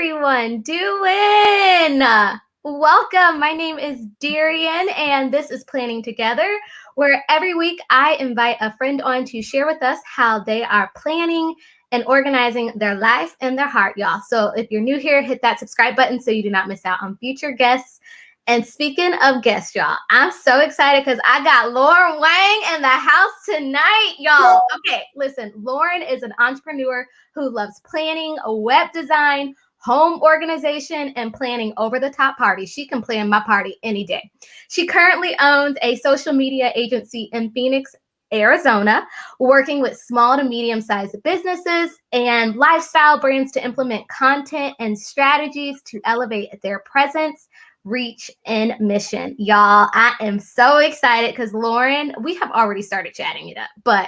everyone doing? Welcome. My name is Darian, and this is Planning Together, where every week I invite a friend on to share with us how they are planning and organizing their life and their heart, y'all. So if you're new here, hit that subscribe button so you do not miss out on future guests. And speaking of guests, y'all, I'm so excited because I got Lauryn Wang in the house tonight, y'all. Okay, listen, Lauryn is an entrepreneur who loves planning, web design, home organization, and planning over-the-top parties. She can plan my party any day. She currently owns a social media agency in Phoenix, Arizona, working with small to medium-sized businesses and lifestyle brands to implement content and strategies to elevate their presence, reach, and mission. Y'all, I am so excited because Lauryn, we have already started chatting it up, but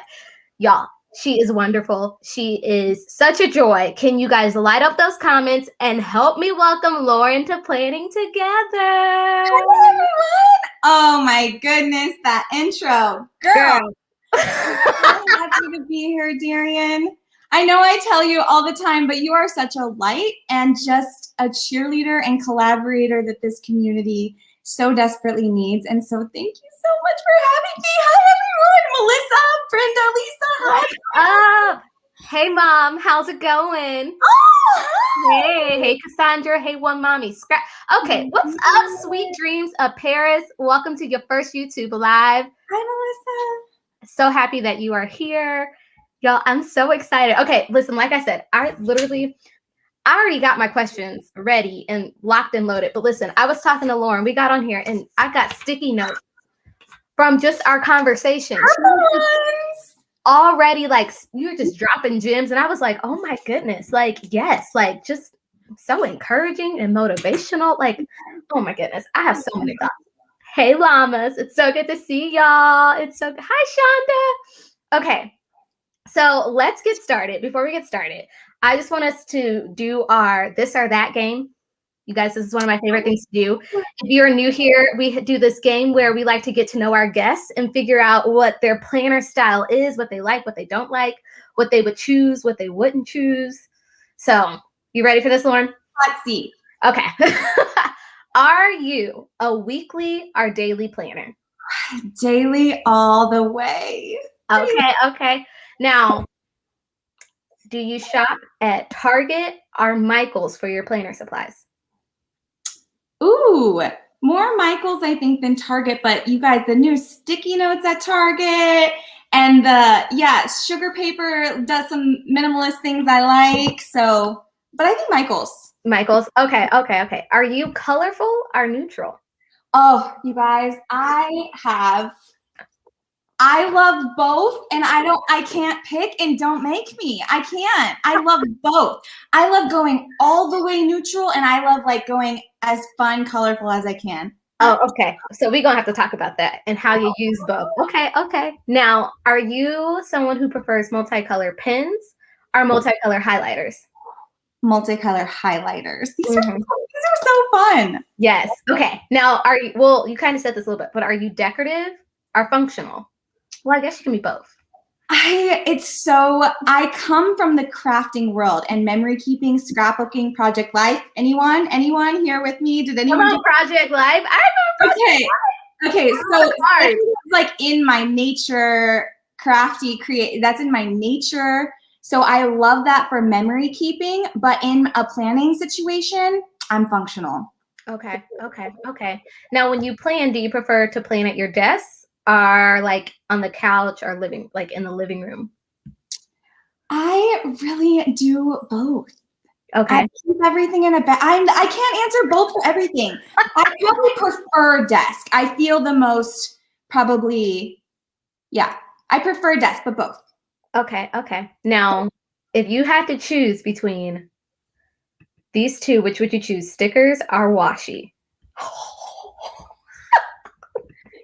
y'all, she is wonderful. She is such a joy. Can you guys light up those comments and help me welcome Lauryn to Planning Together? Hi, everyone. Oh my goodness, that intro. Girl. I'm so happy to be here, Darian. I know I tell you all the time, but you are such a light and just a cheerleader and collaborator that this community so desperately needs. And so thank you so much for having me. Hi, everyone. Melissa, Brenda, Lisa. Hi. Hey, Mom. How's it going? Oh, hi. Hey, Cassandra. Hey, One Mommy. Okay, what's up, Sweet Dreams of Paris? Welcome to your first YouTube Live. Hi, Melissa. So happy that you are here. Y'all, I'm so excited. Okay, listen, like I said, I already got my questions ready and locked and loaded. But listen, I was talking to Lauryn. We got on here and I got sticky notes from just our conversation. Already, like, you were just dropping gems. And I was like, oh my goodness. Like, yes, like just so encouraging and motivational. Like, oh my goodness. I have so many thoughts. Hey, llamas. It's so good to see y'all. It's so good. Hi, Shonda. Okay. So let's get started. Before we get started, I just want us to do our this or that game. You guys, this is one of my favorite things to do. If you're new here, we do this game where we like to get to know our guests and figure out what their planner style is, what they like, what they don't like, what they would choose, what they wouldn't choose. So you ready for this, Lauryn? Let's see. Okay. Are you a weekly or daily planner? Daily all the way. Okay. Now, do you shop at Target or Michael's for your planner supplies? Ooh, more Michael's, I think, than Target. But you guys, the new sticky notes at Target and sugar paper does some minimalist things I like. So, but I think Michael's. Michael's. Okay. Are you colorful or neutral? Oh, you guys, I love both, and I can't pick, and don't make me. I can't. I love both. I love going all the way neutral, and I love like going as fun, colorful as I can. Oh, okay. So we're gonna have to talk about that and how you use both. Okay. Now, are you someone who prefers multicolor pens or multicolor highlighters? Multicolor highlighters. These are so fun. Yes. Okay. Now, you kind of said this a little bit, but are you decorative or functional? Well, I guess you can be both. I come from the crafting world and memory keeping, scrapbooking, Project Life. Anyone here with me? Did anyone do Project Life? I remember Project Life. Okay. So it's like in my nature, crafty, that's in my nature. So I love that for memory keeping, but in a planning situation, I'm functional. Okay. Now, when you plan, do you prefer to plan at your desk or like on the couch or like in the living room? I really do both. Okay. I keep everything in a bag. I can't answer both for everything. I probably prefer desk. I feel the most I prefer desk, but both. Okay. Now, if you had to choose between these two, which would you choose, stickers or washi?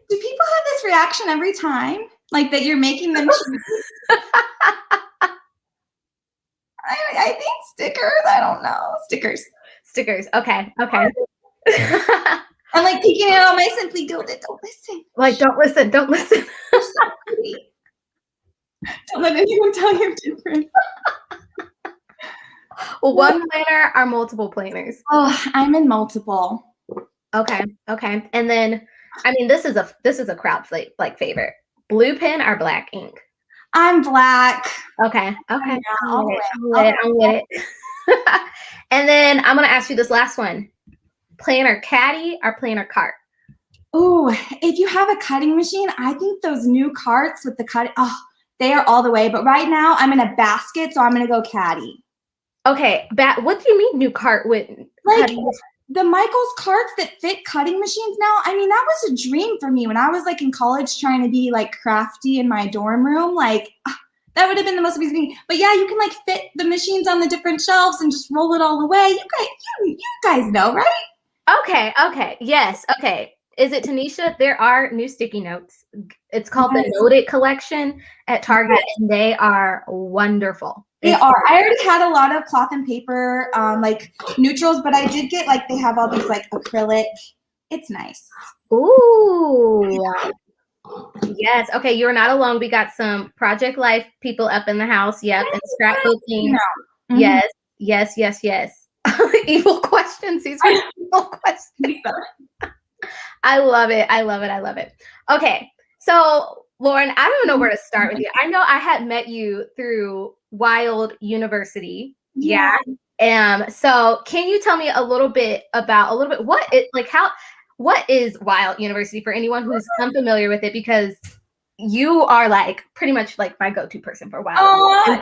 Do people have this reaction every time? Like that you're making them choose? I think stickers. I don't know. Stickers. Okay. I'm like peeking it on my Simply Gilded. Don't listen. Like, don't listen. Don't let anyone tell you different. One planner or multiple planners? Oh, I'm in multiple. Okay. And then, I mean, this is a crowd favorite. Blue pen or black ink? I'm black. Okay. Yeah, I'm all the with way. it. I'm with it. And then I'm gonna ask you this last one: planner caddy or planner cart? Oh, if you have a cutting machine, I think those new carts with the cut, oh, they are all the way. But right now, I'm in a basket, so I'm gonna go caddy. Okay, what do you mean new cart with Like cutting? the Michaels carts that fit cutting machines now. I mean, that was a dream for me when I was like in college trying to be like crafty in my dorm room. Like that would have been the most amazing thing. But yeah, you can like fit the machines on the different shelves and just roll it all the way. You guys know, right? Okay. Yes. Okay. Is it Tanisha? There are new sticky notes. It's called the Yes. Noted Collection at Target, Yes. and they are wonderful. They are. I already had a lot of cloth and paper, like neutrals, but I did get like they have all these like acrylic. It's nice. Ooh. Yes. Okay, you're not alone. We got some Project Life people up in the house. Yep. And scrapbooking. Mm-hmm. Yes. Evil questions. These are evil questions. I love it. Okay. So, Lauren, I don't know where to start with you. I know I had met you through Wild University. Yeah. So can you tell me a little bit what is Wild University for anyone who's unfamiliar with it, because you are like pretty much like my go-to person for Wild.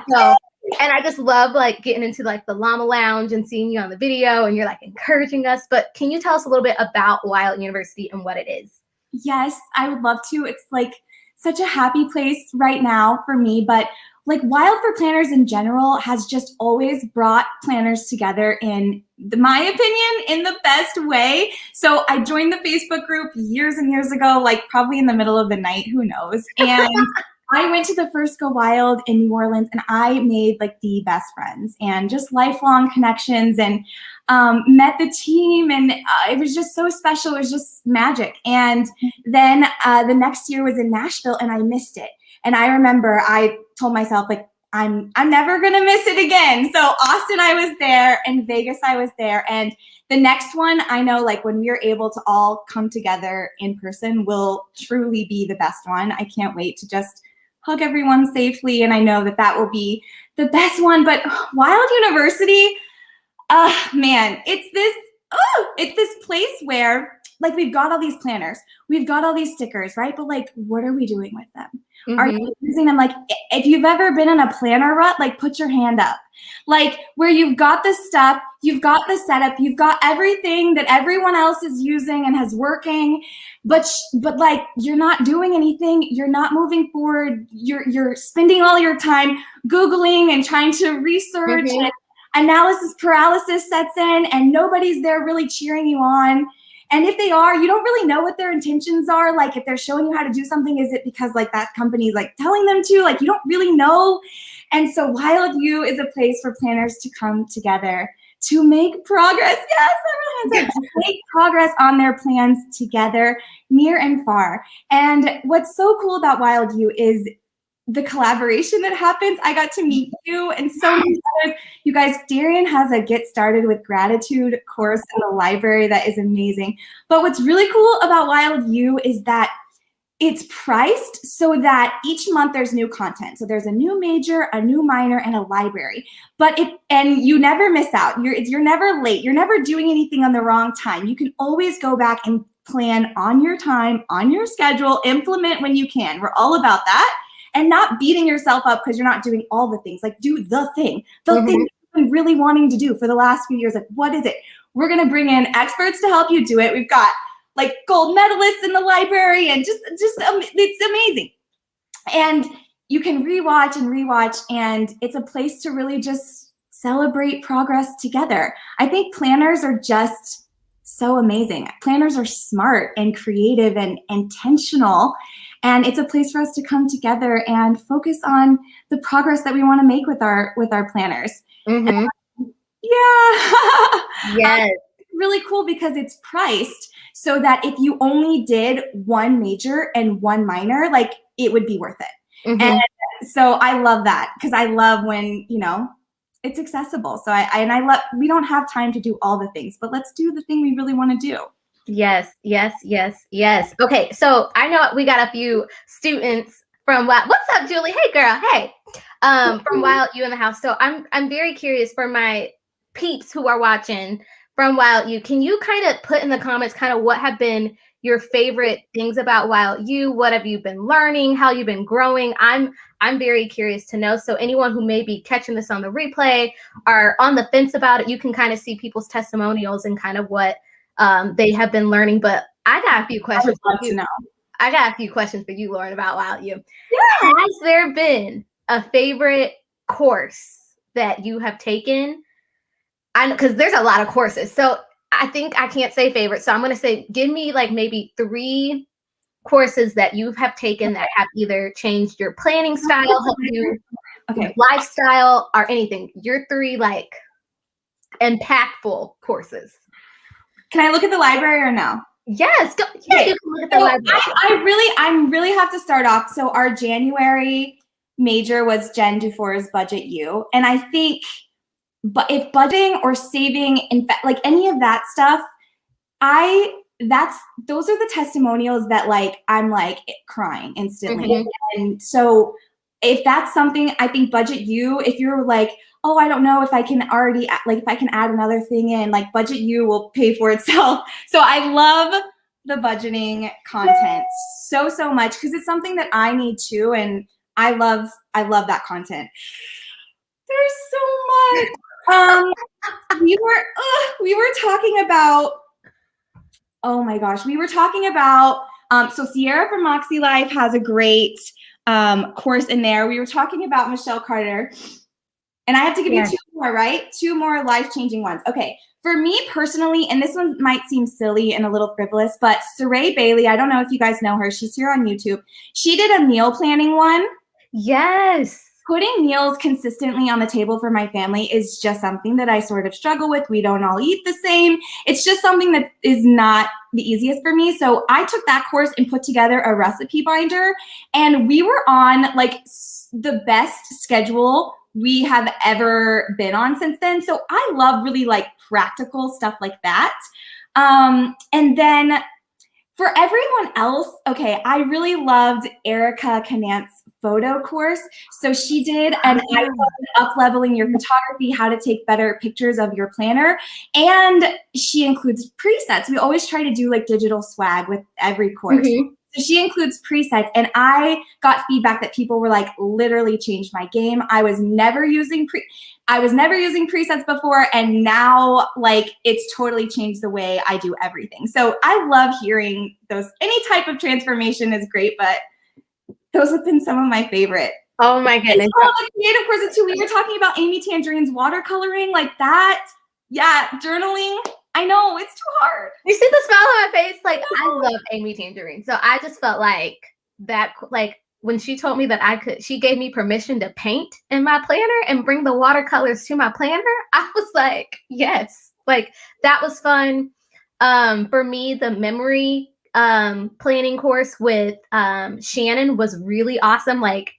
And I just love like getting into like the llama lounge and seeing you on the video and you're like encouraging us. But can you tell us a little bit about Wild University and what it is? Yes, I would love to. It's like such a happy place right now for me, but like Wild for Planners in general has just always brought planners together in my opinion, in the best way. So I joined the Facebook group years and years ago, like probably in the middle of the night, who knows? And I went to the first Go Wild in New Orleans and I made like the best friends and just lifelong connections and met the team and it was just so special. It was just magic. And then the next year was in Nashville and I missed it. And I remember I told myself like, I'm never gonna miss it again. So Austin, I was there, and Vegas, I was there, and the next one, I know like when we're able to all come together in person will truly be the best one. I can't wait to just hug everyone safely, and I know that that will be the best one. But Wild University, man, it's this place where like we've got all these planners, we've got all these stickers, right? But like, what are we doing with them? Are you using them? Like, if you've ever been in a planner rut, like put your hand up. Like where you've got the stuff, you've got the setup, you've got everything that everyone else is using and has working, but like you're not doing anything, you're not moving forward, you're spending all your time Googling and trying to research and analysis paralysis sets in and nobody's there really cheering you on. And if they are, you don't really know what their intentions are. Like if they're showing you how to do something, is it because like that company's like telling them to? Like you don't really know. And so Wild U is a place for planners to come together to make progress. Yes, everyone's to make progress on their plans together, near and far. And what's so cool about Wild U is the collaboration that happens. I got to meet you and so many others. You guys, Darian has a Get Started with Gratitude course in the library that is amazing. But what's really cool about Wild U is that it's priced so that each month there's new content. So there's a new major, a new minor, and a library. And you never miss out. You're never late. You're never doing anything on the wrong time. You can always go back and plan on your time, on your schedule, implement when you can. We're all about that. And not beating yourself up because you're not doing all the things. Like do the thing thing you've been really wanting to do for the last few years. Like what is it? We're gonna bring in experts to help you do it. We've got like gold medalists in the library and just it's amazing. And you can rewatch and it's a place to really just celebrate progress together. I think planners are just so amazing. Planners are smart and creative and intentional. And it's a place for us to come together and focus on the progress that we want to make with our planners. Mm-hmm. Yes. Really cool because it's priced so that if you only did one major and one minor, like it would be worth it. And so I love that because I love when, it's accessible. So I love, we don't have time to do all the things, but let's do the thing we really want to do. Yes, yes, yes, yes. Okay, so I know we got a few students from Wild. What's up, Julie? Hey, girl. Hey, from Wild U in the house. So I'm very curious for my peeps who are watching from Wild U. Can you kind of put in the comments kind of what have been your favorite things about Wild U? What have you been learning? How you've been growing? I'm very curious to know. So anyone who may be catching this on the replay or on the fence about it, you can kind of see people's testimonials and kind of what they have been learning. But I got a few questions. I would love to know. I got a few questions for you, Lauryn, about Wild U. Yeah. Has there been a favorite course that you have taken? I know, because there's a lot of courses. So I think I can't say favorite. So I'm going to say, give me like maybe 3 courses that you have taken that have either changed your planning style, helped you your lifestyle, or anything. Your 3 like impactful courses. Can I look at the library or no? Yes, go, yeah, you can look at the library. I really have to start off. So our January major was Jen Dufour's Budget U, and I think, but if budgeting or saving, in fact, like any of that stuff, those are the testimonials that like I'm like crying instantly. And so if that's something, I think Budget U, if you're like, oh, I don't know if I can already, like if I can add another thing in, like Budget U will pay for itself. So I love the budgeting content so much because it's something that I need too. And I love that content. There's so much. We were talking about, oh my gosh, we were talking about, so Sierra from Moxie Life has a great course in there. We were talking about Michelle Carter, and I have to give you 2 more, right? 2 more life-changing ones. Okay, for me personally, and this one might seem silly and a little frivolous, but Saray Bailey, I don't know if you guys know her. She's here on YouTube. She did a meal planning one. Yes. Putting meals consistently on the table for my family is just something that I sort of struggle with. We don't all eat the same. It's just something that is not the easiest for me. So I took that course and put together a recipe binder, and we were on like the best schedule we have ever been on since then. So I love really like practical stuff like that. And then for everyone else, okay, I really loved Erica Canant's photo course. So she did an up-leveling your photography, how to take better pictures of your planner. And she includes presets. We always try to do like digital swag with every course. So she includes presets, and I got feedback that people were like, literally changed my game. I was never using presets before, and now like it's totally changed the way I do everything. So I love hearing those. Any type of transformation is great, but those have been some of my favorite. Oh my goodness. And all the creative courses too. We were talking about Amy Tangerine's watercoloring, like that. Yeah, journaling. I know, it's too hard. You see the smile on my face? Like, I love Amy Tangerine. So I just felt like that, like when she told me that I could, she gave me permission to paint in my planner and bring the watercolors to my planner. I was like, yes, like that was fun. For me, the memory planning course with Shannon was really awesome. Like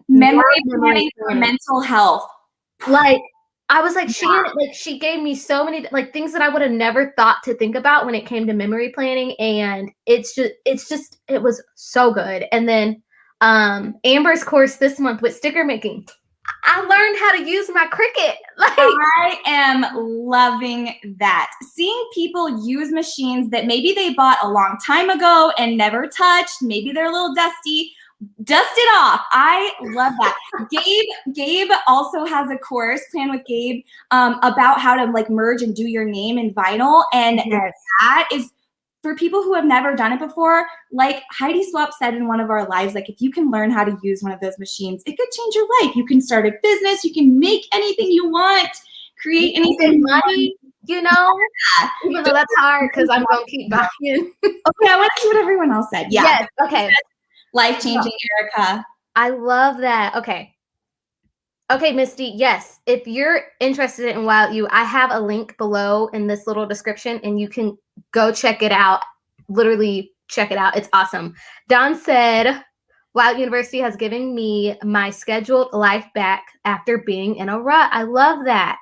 memory planning for mental health. Like, I was like, Shannon, like she gave me so many like things that I would have never thought to think about when it came to memory planning, and it was so good. And then Amber's course this month with sticker making, I learned how to use my Cricut. Like, I am loving that. Seeing people use machines that maybe they bought a long time ago and never touched, maybe they're a little dusty. Dust it off. I love that. Gabe also has a course, Plan with Gabe, about how to like merge and do your name in vinyl. And that is for people who have never done it before. Like Heidi Swap said in one of our lives, like if you can learn how to use one of those machines, it could change your life. You can start a business. You can make anything you want, create anything money, you know, even though that's hard because I'm going to keep buying. Okay, I want to see what everyone else said. Yeah. Yes. Okay. Life-changing, Erica. I love that. Okay, Misty, yes. If you're interested in Wild U, I have a link below in this little description, and you can go check it out. Literally check it out. It's awesome. Don said, Wild University has given me my scheduled life back after being in a rut. I love that.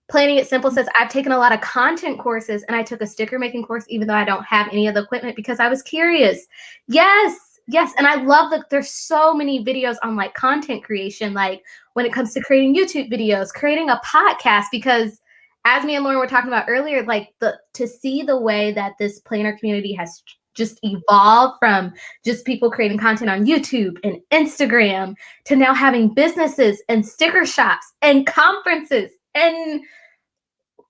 Planning It Simple says, I've taken a lot of content courses and I took a sticker making course, even though I don't have any of the equipment because I was curious. Yes. Yes. And I love that there's so many videos on like content creation, like when it comes to creating YouTube videos, creating a podcast, because as me and Lauren were talking about earlier, like to see the way that this planner community has just evolved from just people creating content on YouTube and Instagram to now having businesses and sticker shops and conferences and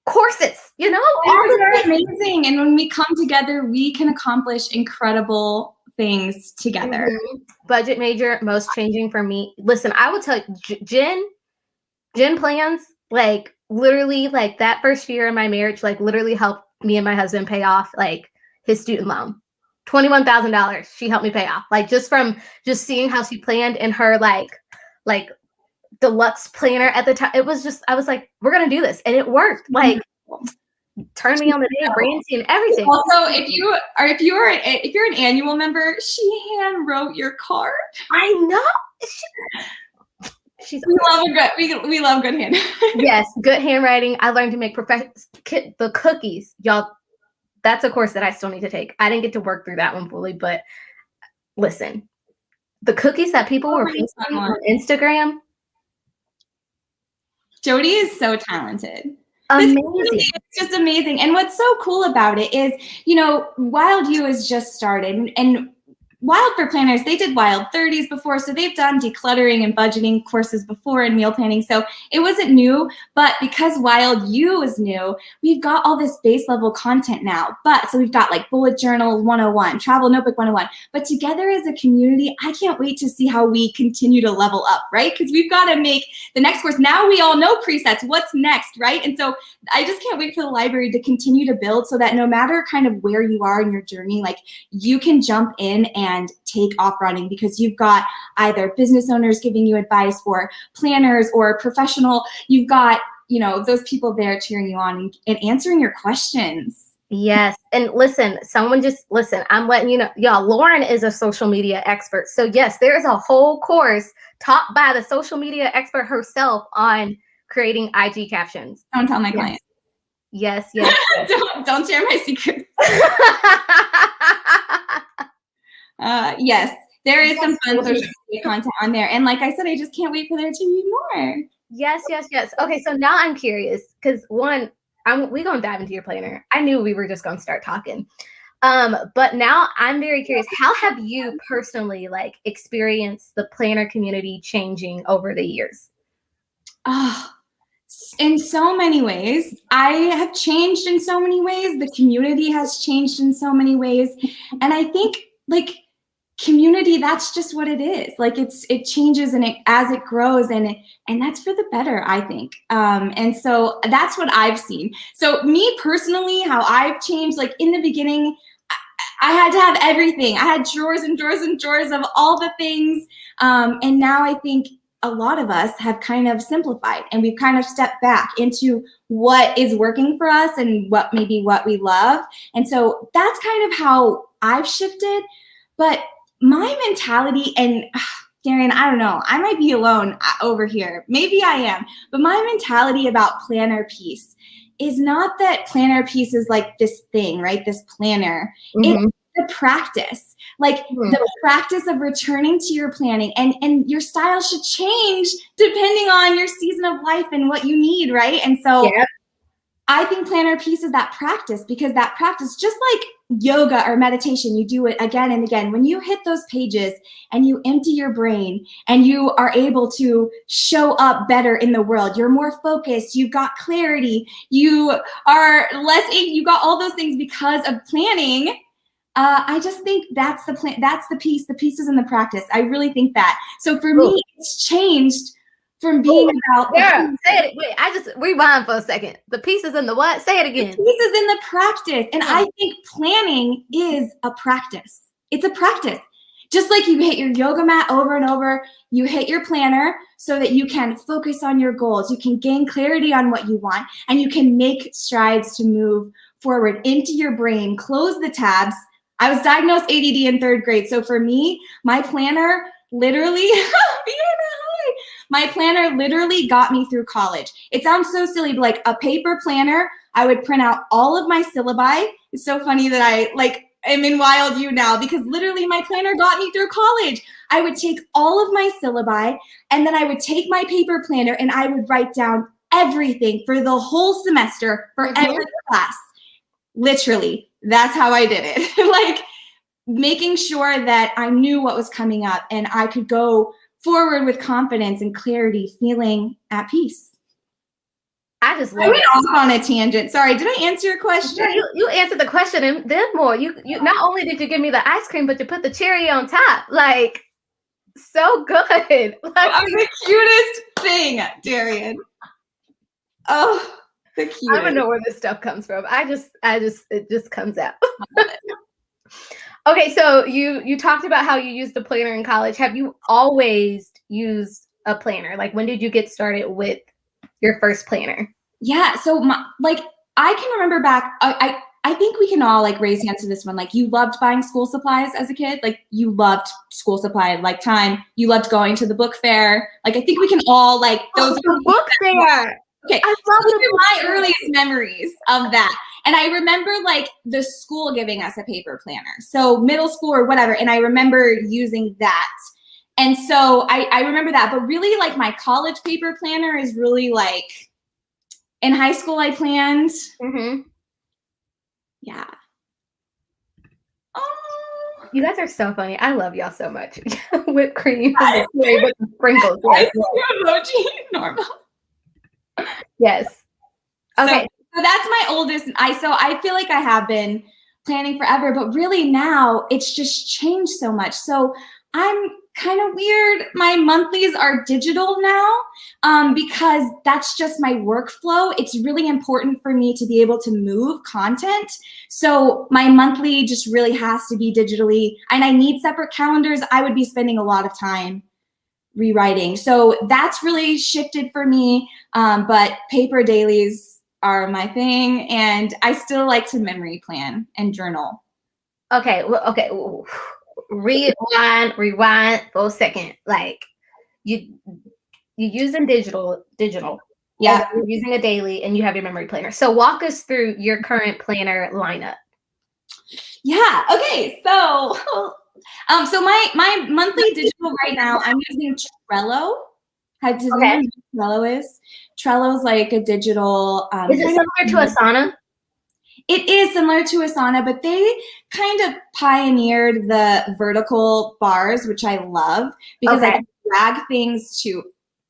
courses, you know? All are amazing. And when we come together, we can accomplish incredible things together. Mm-hmm. Budget major, most changing for me. Listen, I will tell you, Jen plans, like literally like that first year in my marriage, like literally helped me and my husband pay off like his student loan. $21,000 she helped me pay off, like just from just seeing how she planned in her like deluxe planner at the time. It was just, I was like, we're gonna do this, and it worked. Like, turn me on the day of Brancy and everything. Also, if you're an annual member, she hand wrote your card. I know. We love good handwriting. Yes, good handwriting. I learned to make the cookies, y'all. That's a course that I still need to take. I didn't get to work through that one fully, but listen, the cookies that people were posting on Instagram. Jody is so talented. Amazing. It's just amazing. And what's so cool about it is, you know, Wild U has just started, and Wild for Planners, they did Wild 30s before, so they've done decluttering and budgeting courses before and meal planning, so it wasn't new, but because Wild U is new, we've got all this base level content now. So we've got like Bullet Journal 101, Travel Notebook 101, but together as a community, I can't wait to see how we continue to level up, right? Because we've got to make the next course. Now we all know presets, what's next, right? And so I just can't wait for the library to continue to build so that no matter kind of where you are in your journey, like you can jump in and take off running, because you've got either business owners giving you advice or planners or professional. You've got, you know, those people there cheering you on and answering your questions. Yes. And listen, I'm letting you know, y'all, Lauren is a social media expert. So yes, there's a whole course taught by the social media expert herself on creating IG captions. Don't tell my clients. Yes. don't share my secrets. Yes, there is some fun social media content on there. And like I said, I just can't wait for there to be more. Yes. Okay, so now I'm curious because we're going to dive into your planner. I knew we were just going to start talking. But now I'm very curious, how have you personally like experienced the planner community changing over the years? Oh, in so many ways. I have changed in so many ways. The community has changed in so many ways. And I think like community, that's just what it is. Like it changes and as it grows, and that's for the better, I think. And so that's what I've seen. So me personally, how I've changed, like in the beginning, I had to have everything. I had drawers and drawers and drawers of all the things. And now I think a lot of us have kind of simplified, and we've kind of stepped back into what is working for us and what we love. And so that's kind of how I've shifted. But my mentality, and Darian, I don't know, I might be alone over here. Maybe I am. But my mentality about planner piece is not that planner piece is like this thing, right? This planner. Mm-hmm. It's the practice. Like the practice of returning to your planning, and your style should change depending on your season of life and what you need, right? And so I think planner piece is that practice, because that practice, just like yoga or meditation, you do it again and again. When you hit those pages and you empty your brain and you are able to show up better in the world, you're more focused, you've got clarity, you are less, you got all those things because of planning. I just think that's the plan. That's the piece. The piece is in the practice. I really think that. So for me, it's changed from being about. Yeah, say it. Wait, I just rewind for a second. The pieces in the what? Say it again. The pieces in the practice, and I think planning is a practice. It's a practice. Just like you hit your yoga mat over and over, you hit your planner so that you can focus on your goals. You can gain clarity on what you want, and you can make strides to move forward into your brain. Close the tabs. I was diagnosed ADD in 3rd grade. So for me, my planner literally, my planner literally got me through college. It sounds so silly, but like a paper planner, I would print out all of my syllabi. It's so funny that I am in Wild U now because literally my planner got me through college. I would take all of my syllabi and then I would take my paper planner and I would write down everything for the whole semester for every class. Literally, that's how I did it. Like making sure that I knew what was coming up and I could go forward with confidence and clarity, feeling at peace. I just went off on a tangent. Sorry, did I answer your question? Yeah, you answered the question and then more. You not only did you give me the ice cream, but you put the cherry on top. Like, so good. Like, I'm the cutest thing, Darian. Oh, the cutest. I don't know where this stuff comes from. It just comes out. Okay, so you talked about how you used a planner in college. Have you always used a planner? Like, when did you get started with your first planner? Yeah, so I can remember back. I think we can all like raise hands to this one. Like, you loved buying school supplies as a kid. Like, you loved school supply like time. You loved going to the book fair. Like, I think we can all like those. The book fair. Okay, I love my earliest memories of that. And I remember like the school giving us a paper planner. So middle school or whatever. And I remember using that. And so I remember that. But really like my college paper planner is really like in high school I planned. Mm-hmm. Yeah. Oh. You guys are so funny. I love y'all so much. Whipped cream and the sprinkles. Yes. Emoji normal. Yes. Okay. So that's my oldest. I feel like I have been planning forever, but really now it's just changed so much. So I'm kind of weird. My monthlies are digital now because that's just my workflow. It's really important for me to be able to move content. So my monthly just really has to be digitally, and I need separate calendars. I would be spending a lot of time rewriting. So that's really shifted for me. But paper dailies are my thing, and I still like to memory plan and journal. Okay. Well, okay. Rewind for a second. Like you're using digital. Yeah. You're using a daily and you have your memory planner. So walk us through your current planner lineup. Yeah. Okay. So my monthly digital right now, I'm using Trello. Does anyone know what Trello is? Trello's like a digital. Is it similar to Asana? It is similar to Asana, but they kind of pioneered the vertical bars, which I love because I can drag things to,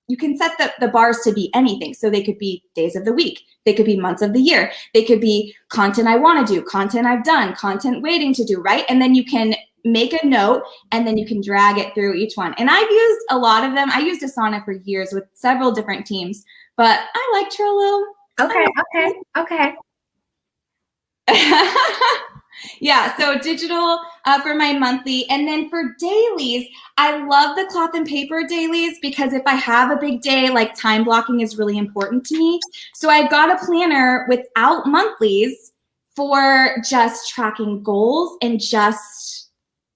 you can set the bars to be anything. So they could be days of the week. They could be months of the year. They could be content I want to do, content I've done, content waiting to do, right? And then you can make a note and then you can drag it through each one. And I've used a lot of them. I used Asana for years with several different teams, but I like Trello. Okay. Yeah, so digital for my monthly. And then for dailies, I love the cloth and paper dailies because if I have a big day, like time blocking is really important to me. So I've got a planner without monthlies for just tracking goals and just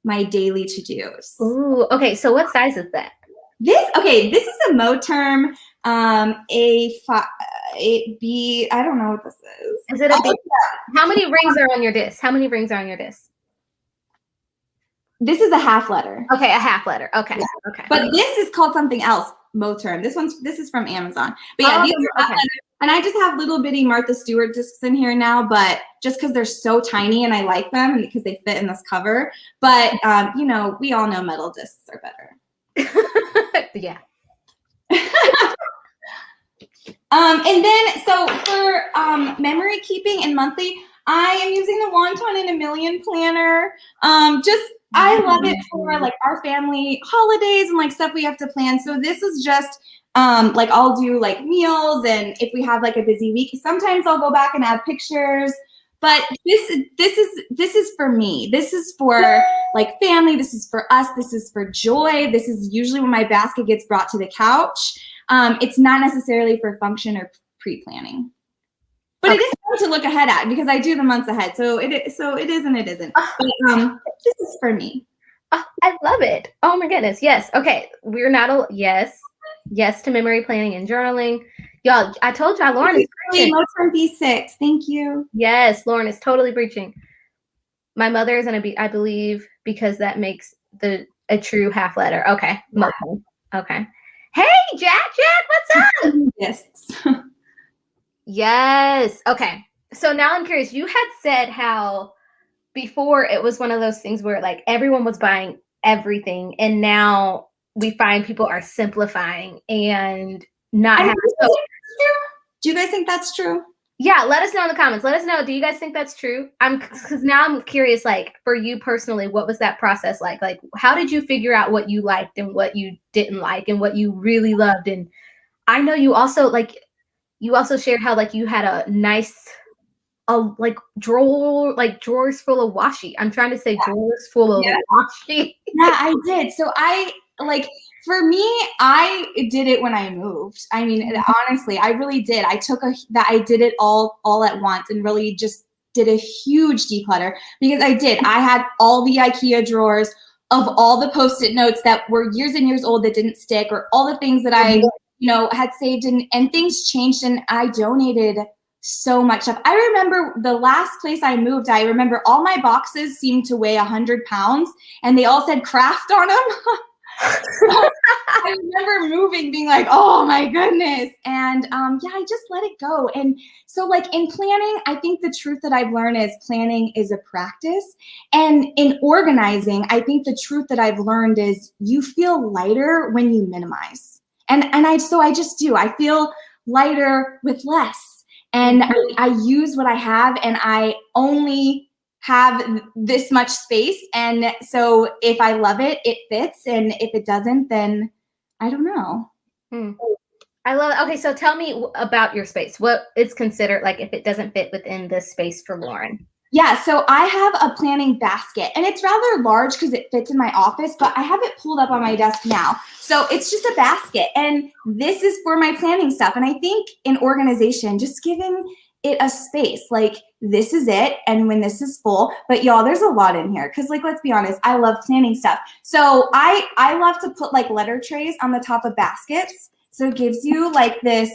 my daily to-dos. Ooh, okay. So what size is that? This is a Moterm A5. B, I don't know what this is. Is it a big? How many rings are on your disc? This is a half letter. Okay, a half letter. Okay, yeah. Okay. But this is called something else, Moterm. This is from Amazon. But yeah, these are half letters. And I just have little bitty Martha Stewart discs in here now, but just because they're so tiny and I like them and because they fit in this cover. But you know, we all know metal discs are better. Yeah. And then, so for memory keeping and monthly, I am using the Wonton in a Million planner. I love it for like our family holidays and like stuff we have to plan. So this is just like I'll do like meals, and if we have like a busy week, sometimes I'll go back and add pictures. But this is for me. This is for like family. This is for us. This is for joy. This is usually when my basket gets brought to the couch. It's not necessarily for function or pre-planning. But it is fun to look ahead at because I do the months ahead. So it is and it isn't. But this is for me. Oh, I love it. Oh my goodness. Yes. Okay. We're not yes to memory planning and journaling. Y'all, I told y'all Lauryn is preaching. No term B6. Thank you. Yes, Lauryn is totally preaching. My mother is gonna be, I believe, because that makes a true half letter. Okay. Yeah. Okay. Hey, Jack, what's up? Yes. Yes. Okay. So now I'm curious. You had said how before it was one of those things where like everyone was buying everything, and now we find people are simplifying and not having. Do you guys think that's true? Yeah, let us know in the comments. Let us know. Do you guys think that's true? Because now I'm curious, like for you personally, what was that process like? Like, how did you figure out what you liked and what you didn't like and what you really loved? And I know you also shared how like you had a nice like drawers full of washi. I'm trying to say drawers full of washi. Yeah, I did. So for me, I did it when I moved. I mean, honestly, I really did. I did it all at once and really just did a huge declutter because I had all the IKEA drawers of all the Post-it notes that were years and years old that didn't stick, or all the things that I, had saved, and things changed, and I donated so much stuff. I remember the last place I moved, I remember all my boxes seemed to weigh 100 pounds and they all said craft on them. I remember moving, being like, oh my goodness. And I just let it go. And so like in planning, I think the truth that I've learned is planning is a practice. And in organizing, I think the truth that I've learned is you feel lighter when you minimize. And I just do. I feel lighter with less. And I use what I have, and I only have this much space. And so if I love it, it fits. And if it doesn't, then I don't know. I love it. Okay, so tell me about your space. What is considered like if it doesn't fit within this space for Lauryn? Yeah, so I have a planning basket, and it's rather large because it fits in my office, but I have it pulled up on my desk now. So it's just a basket, and this is for my planning stuff. And I think in organization, just giving it a space, like this is it, and when this is full, but y'all, there's a lot in here because like, let's be honest, I love planning stuff. So I love to put like letter trays on the top of baskets. So it gives you like this,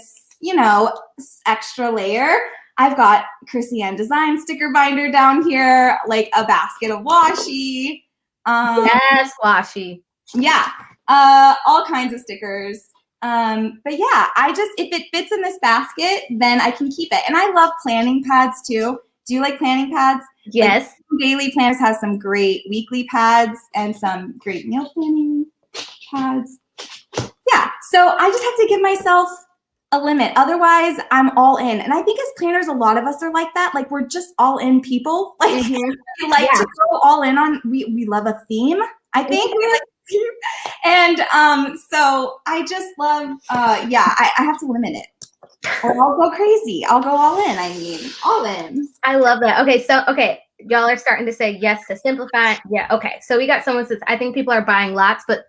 extra layer. I've got Chrissy Ann Design sticker binder down here, like a basket of washi. Yes, washi. Yeah, all kinds of stickers. But yeah, if it fits in this basket, then I can keep it. And I love planning pads too. Do you like planning pads? Yes. Like, Daily Planners has some great weekly pads and some great meal planning pads. Yeah, so I just have to give myself a limit. Otherwise, I'm all in. And I think as planners, a lot of us are like that. Like we're just all in people. Like we like to go all in on, we love a theme, I think. We like a theme. And so I just love, I have to limit it. Or I'll go crazy. I'll go all in. I mean, all in. I love that. Okay, y'all are starting to say yes to simplify. Yeah, okay. So we got someone that says, I think people are buying lots, but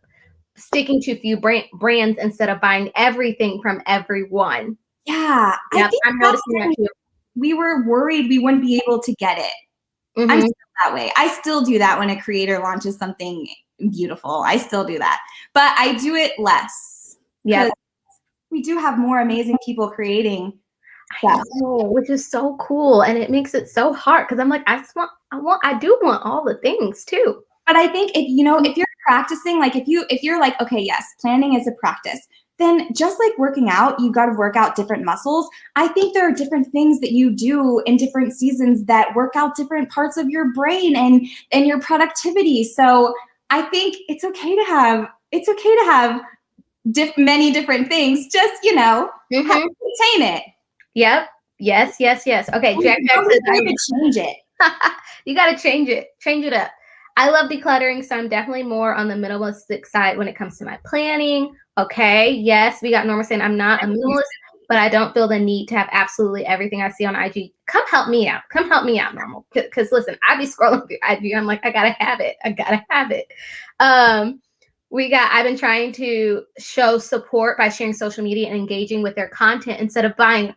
sticking to a few brands instead of buying everything from everyone. Yeah, yep, I think I'm noticing that too. We were worried we wouldn't be able to get it. I'm still that way. I still do that when a creator launches something beautiful. I still do that, but I do it less. Yeah, we do have more amazing people creating stuff, which is so cool, and it makes it so hard because I'm like, I do want all the things too. But I think if you're practicing, like if you're like, okay, yes, planning is a practice, then just like working out, you got to work out different muscles. I think there are different things that you do in different seasons that work out different parts of your brain and your productivity. So I think it's okay to have many different things. Just have to maintain it. Yep. Yes. Okay, Jack says I need to change it. You got to change it. Change it up. I love decluttering, so I'm definitely more on the minimalistic side when it comes to my planning. Okay, yes, we got Norma saying I'm not a minimalist, but I don't feel the need to have absolutely everything I see on IG. Come help me out. Norma. Because listen, I be scrolling through IG. I'm like, I gotta have it. I've been trying to show support by sharing social media and engaging with their content instead of buying.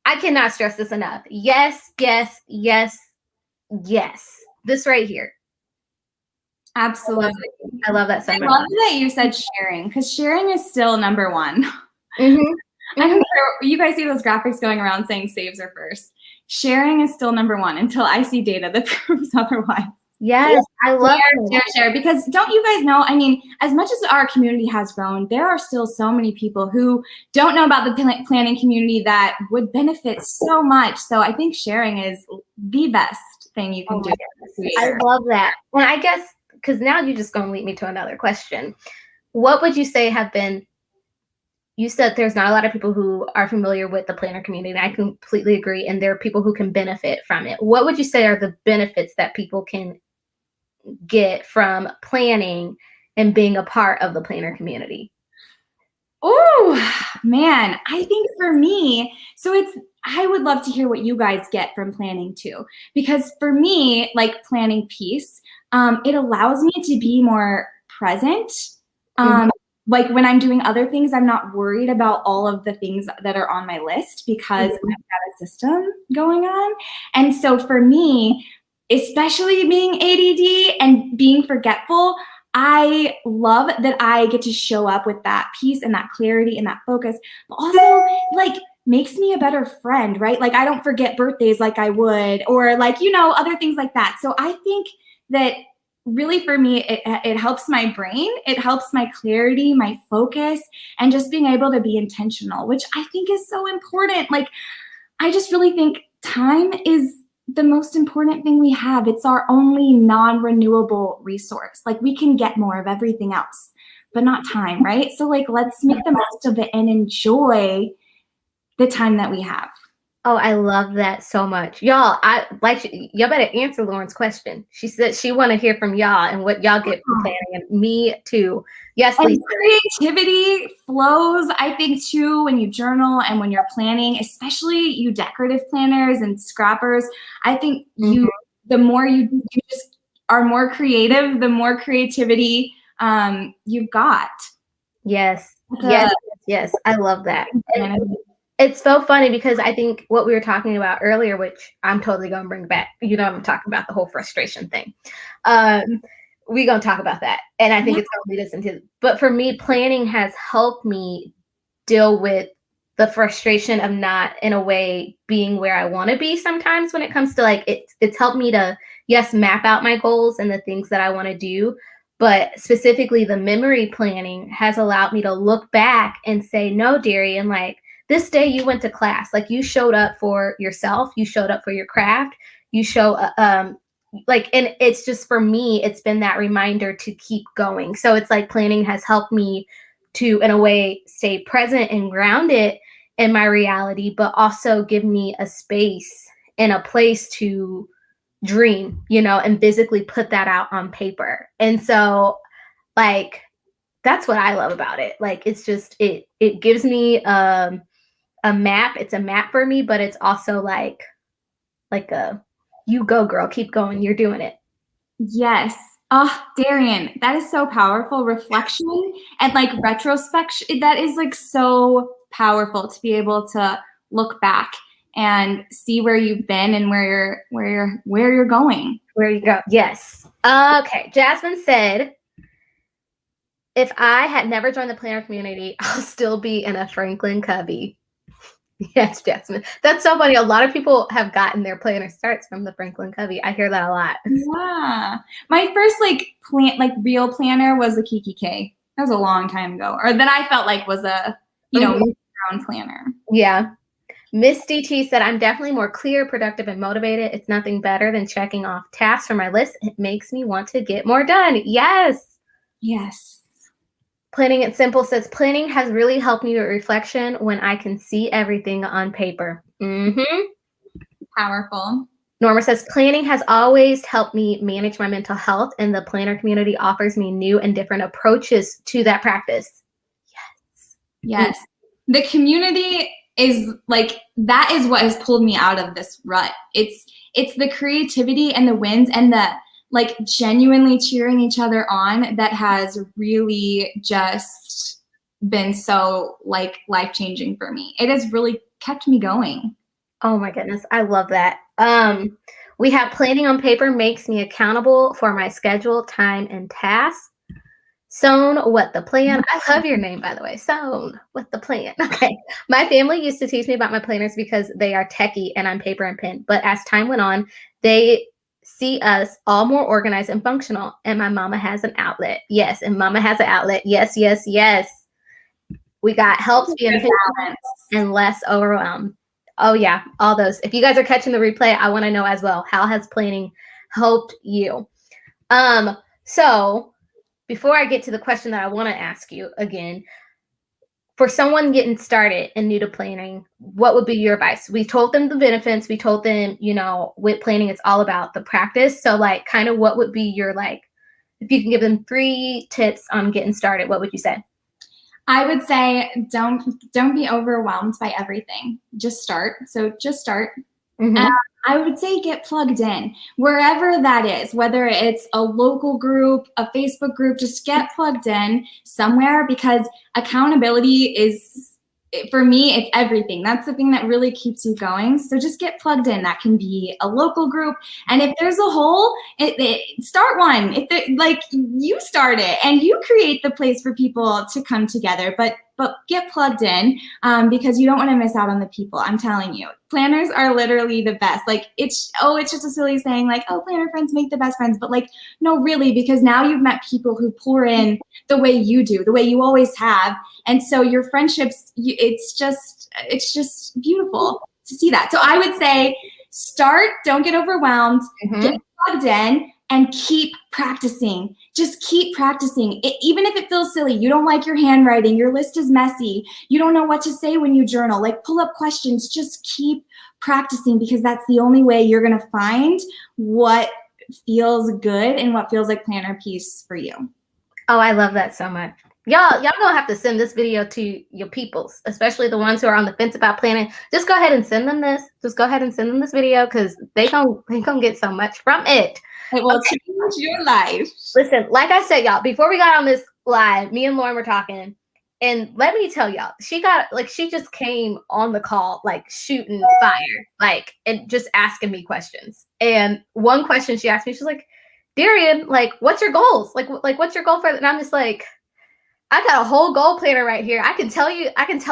I cannot stress this enough. Yes, yes, yes, yes. This right here. Absolutely. I love that so much. I love that you said sharing, because sharing is still number one. Mm-hmm. I don't care. You guys see those graphics going around saying saves are first. Sharing is still number one until I see data that proves otherwise. Yes, I love share. Because don't you guys know, I mean, as much as our community has grown, there are still so many people who don't know about the planning community that would benefit so much. So I think sharing is the best thing you can do. I love that. And I guess, because now you're just going to lead me to another question. What would you say have been, you said there's not a lot of people who are familiar with the planner community, and I completely agree, and there are people who can benefit from it. What would you say are the benefits that people can get from planning and being a part of the planner community? Oh, man, I think for me, I would love to hear what you guys get from planning too, because for me, like planning piece, it allows me to be more present. Like when I'm doing other things, I'm not worried about all of the things that are on my list because I've got a system going on. And so for me, especially being ADD and being forgetful, I love that I get to show up with that peace and that clarity and that focus, but also like makes me a better friend, right? Like I don't forget birthdays like I would, or like, other things like that. So I think that really for me, it helps my brain, it helps my clarity, my focus, and just being able to be intentional, which I think is so important. Like, I just really think time is the most important thing we have. It's our only non-renewable resource. Like we can get more of everything else, but not time, right? So like, let's make the most of it and enjoy the time that we have. Oh, I love that so much. Y'all, y'all better answer Lauren's question. She said she want to hear from y'all and what y'all get from planning, and me too. Yes, Lisa. Creativity flows, I think, too, when you journal and when you're planning, especially you decorative planners and scrappers. I think the more you just are more creative, the more creativity you've got. Yes. Yes. I love that. It's so funny because I think what we were talking about earlier, which I'm totally going to bring back, I'm talking about the whole frustration thing. We're going to talk about that. And I think it's going to lead us into, but for me, planning has helped me deal with the frustration of not, in a way, being where I want to be sometimes when it comes to like, it's helped me to, yes, map out my goals and the things that I want to do. But specifically the memory planning has allowed me to look back and say, no, Darian, like, this day you went to class, like you showed up for yourself, you showed up for your craft, you show and it's just, for me, it's been that reminder to keep going. So it's like planning has helped me to, in a way, stay present and grounded in my reality, but also give me a space and a place to dream, and physically put that out on paper. And so like, that's what I love about it. Like, it's just, it gives me, a map. It's a map for me, but it's also like you go, girl, keep going. You're doing it. Yes. Oh, Darian, that is so powerful. Reflection and like retrospection. That is like so powerful to be able to look back and see where you've been and where you're going. Where you go. Yes. Okay. Jasmine said, if I had never joined the planner community, I'll still be in a Franklin Covey. Yes, Jasmine. That's so funny. A lot of people have gotten their planner starts from the Franklin Covey. I hear that a lot. Yeah. My first real planner was the Kiki K. That was a long time ago. Or that I felt like was a, own planner. Yeah. Misty T said, I'm definitely more clear, productive, and motivated. It's nothing better than checking off tasks from my list. It makes me want to get more done. Yes. Yes. Planning It Simple says, planning has really helped me with reflection when I can see everything on paper. Powerful. Norma says, planning has always helped me manage my mental health, and the planner community offers me new and different approaches to that practice. Yes. The community is like, that is what has pulled me out of this rut. It's the creativity and the wins and the like genuinely cheering each other on that has really just been so like life-changing for me. It has really kept me going. Oh my goodness, I love that. We have planning on paper makes me accountable for my schedule, time, and tasks. Sewn what the plan. I love your name, by the way. Sewn what the plan. Okay. My family used to teach me about my planners because they are techie and I'm paper and pen. But as time went on, they see us all more organized and functional. And my mama has an outlet. Yes. And mama has an outlet. Yes, yes, yes. We got helps being patient and less overwhelmed. Oh yeah, all those. If you guys are catching the replay, I want to know as well. How has planning helped you? So before I get to the question that I want to ask you again, for someone getting started and new to planning, what would be your advice? We told them the benefits. We told them, with planning, it's all about the practice. So like kind of what would be your if you can give them 3 tips on getting started, what would you say? I would say don't be overwhelmed by everything. Just start. So just start. Mm-hmm. I would say get plugged in wherever that is, whether it's a local group, a Facebook group, just get plugged in somewhere, because accountability is, for me, it's everything. That's the thing that really keeps you going. So just get plugged in. That can be a local group. And if there's a hole, start one. Like you start it and you create the place for people to come together. But get plugged in, because you don't want to miss out on the people. I'm telling you, planners are literally the best. Like it's just a silly saying, like, oh, planner friends make the best friends. But like, no, really, because now you've met people who pour in the way you do, the way you always have. And so your friendships, it's just beautiful to see that. So I would say start, don't get overwhelmed, get plugged in, and keep practicing. Just keep practicing. Even if it feels silly, you don't like your handwriting, your list is messy, you don't know what to say when you journal, like pull up questions, just keep practicing, because that's the only way you're going to find what feels good and what feels like planner piece for you. Oh, I love that so much. Y'all gonna have to send this video to your peoples, especially the ones who are on the fence about planning. Just go ahead and send them this. Just go ahead and send them this video, because they gonna get so much from it. It will change your life. Listen, like I said, y'all, before we got on this live, me and Lauryn were talking, and let me tell y'all, she just came on the call like shooting fire, and just asking me questions. And one question she asked me, she's like, Darian, like, what's your goals? Like what's your goal for it? And I'm just like, I got a whole goal planner right here. I can tell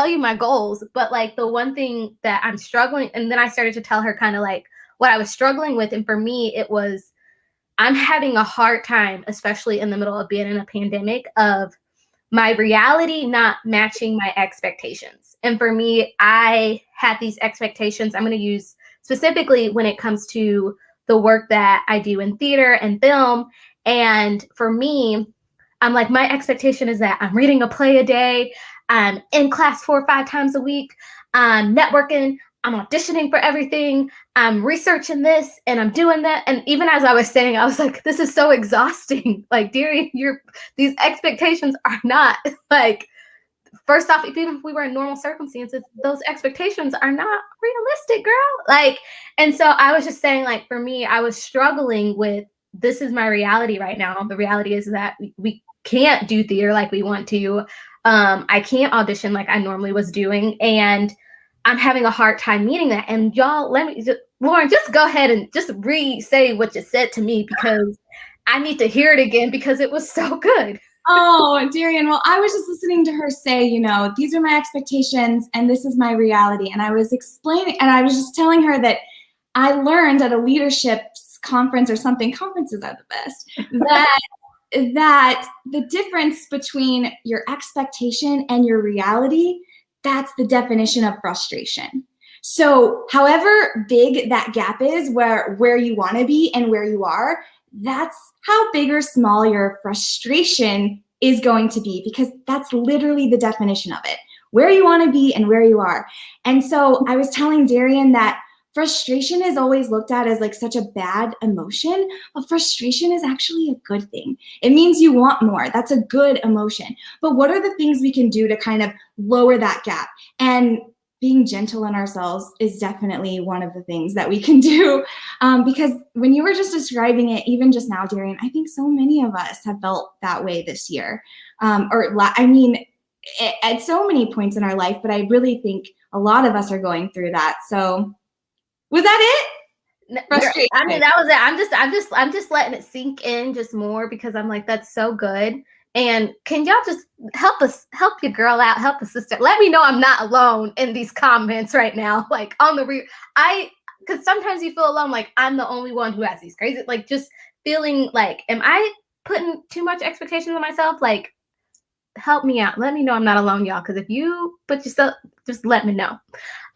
you my goals, but like the one thing that I'm struggling, and then I started to tell her kind of like what I was struggling with. And for me, it was, I'm having a hard time, especially in the middle of being in a pandemic, of my reality not matching my expectations. And for me, I had these expectations. I'm going to use specifically when it comes to the work that I do in theater and film. And for me, I'm like, my expectation is that I'm reading a play a day, I'm in class 4 or 5 times a week, I'm networking, I'm auditioning for everything, I'm researching this and I'm doing that. And even as I was saying, I was like, this is so exhausting. Like, Darian, these expectations are not like, first off, even if we were in normal circumstances, those expectations are not realistic, girl. Like, and so I was just saying, like, for me, I was struggling with, this is my reality right now. The reality is that we can't do theater like we want to. I can't audition like I normally was doing. And I'm having a hard time meeting that. And y'all, Lauryn, just go ahead and just re-say what you said to me, because I need to hear it again, because it was so good. Oh, Darian, well, I was just listening to her say, these are my expectations and this is my reality. And I was explaining, and I was just telling her that I learned at a leadership's conference or something, conferences are the best, that the difference between your expectation and your reality, that's the definition of frustration. So however big that gap is where you want to be and where you are, that's how big or small your frustration is going to be, because that's literally the definition of it, where you want to be and where you are. And so I was telling Darian that frustration is always looked at as like such a bad emotion, but frustration is actually a good thing. It means you want more. That's a good emotion. But what are the things we can do to kind of lower that gap? And being gentle on ourselves is definitely one of the things that we can do, because when you were just describing it, even just now, Darian, I think so many of us have felt that way this year. At so many points in our life, but I really think a lot of us are going through that. So Was that it? Frustration. I mean, that was it. I'm just letting it sink in just more because I'm like, that's so good. And can y'all just help your girl out, help a sister. Let me know I'm not alone in these comments right now. Like on the because sometimes you feel alone, like I'm the only one who has these crazy, like just feeling like, am I putting too much expectations on myself? Like, help me out. Let me know I'm not alone, y'all. Because if you put yourself, just let me know.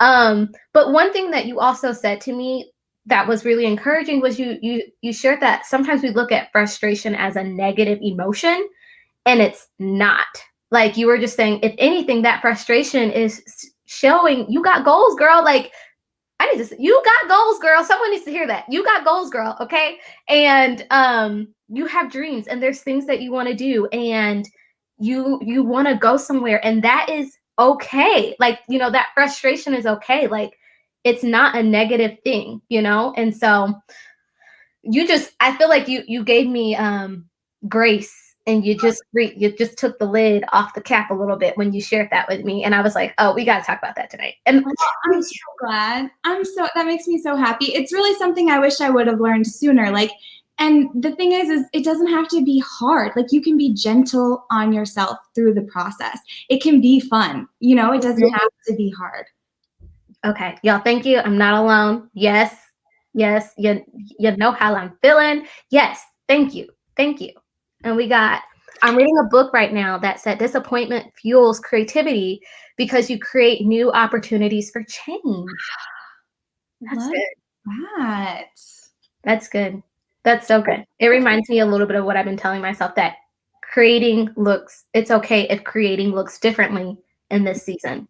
But one thing that you also said to me that was really encouraging was you shared that sometimes we look at frustration as a negative emotion, and it's not. Like you were just saying, if anything, that frustration is showing you got goals, girl. Like you got goals, girl. Someone needs to hear that. You got goals, girl. Okay. And you have dreams and there's things that you want to do and you want to go somewhere, and that is okay. Like, that frustration is okay. Like it's not a negative thing, And so I feel like you gave me grace, and you just took the lid off the cap a little bit when you shared that with me, and I was like, oh, we got to talk about that tonight. And I'm so glad. That makes me so happy. It's really something I wish I would have learned sooner. Like, and the thing is it doesn't have to be hard. Like you can be gentle on yourself through the process. It can be fun. It doesn't have to be hard. Okay, y'all, thank you. I'm not alone. Yes, you know how I'm feeling. Yes, thank you. And I'm reading a book right now that said disappointment fuels creativity because you create new opportunities for change. That's good. That's good. That's so good. It reminds me a little bit of what I've been telling myself, that it's okay if creating looks differently in this season.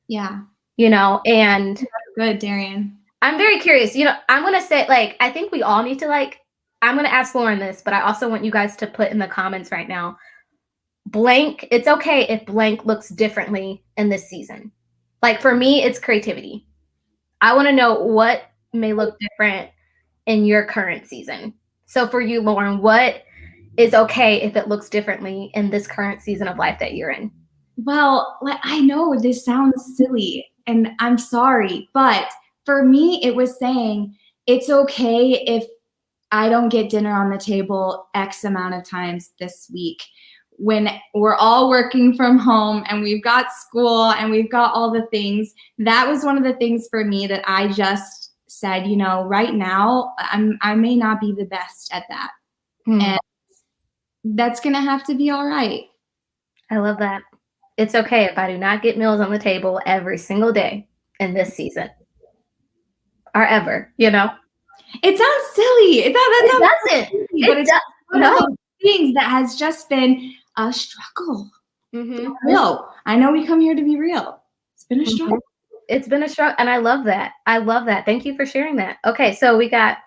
Yeah. And that's good, Darian. I'm very curious. I'm going to say, I think we all need to, I'm going to ask Lauryn this, but I also want you guys to put in the comments right now, blank, it's okay if blank looks differently in this season. Like for me, it's creativity. I want to know what may look different in your current season. So for you, Lauryn, what is okay if it looks differently in this current season of life that you're in? Well, I know this sounds silly and I'm sorry, but for me, it was saying it's okay if I don't get dinner on the table X amount of times this week when we're all working from home and we've got school and we've got all the things. That was one of the things for me that I just said, right now I may not be the best at that. And that's going to have to be all right. I love that. It's okay if I do not get meals on the table every single day in this season or ever, It sounds silly. It doesn't. Silly, but it's one of those things that has just been a struggle. Mm-hmm. Real. I know we come here to be real. It's been a struggle. It's been a struggle, and I love that. Thank you for sharing that. Okay, so we got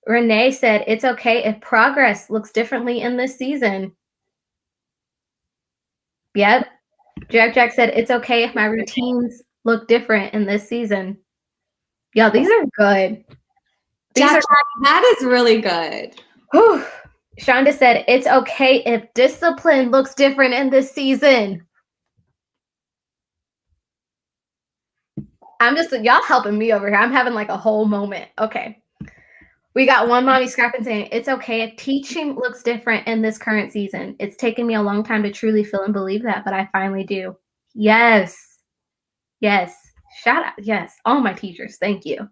Renee said, it's okay if progress looks differently in this season. Yep. Jack said, it's okay if my routines look different in this season. Yeah, these are good. That is really good. Whew. Shonda said, it's okay if discipline looks different in this season. Y'all helping me over here. I'm having like a whole moment. Okay. We got one mommy scrapping saying, it's okay if teaching looks different in this current season. It's taken me a long time to truly feel and believe that, but I finally do. Yes. Shout out. Yes. All my teachers. Thank you.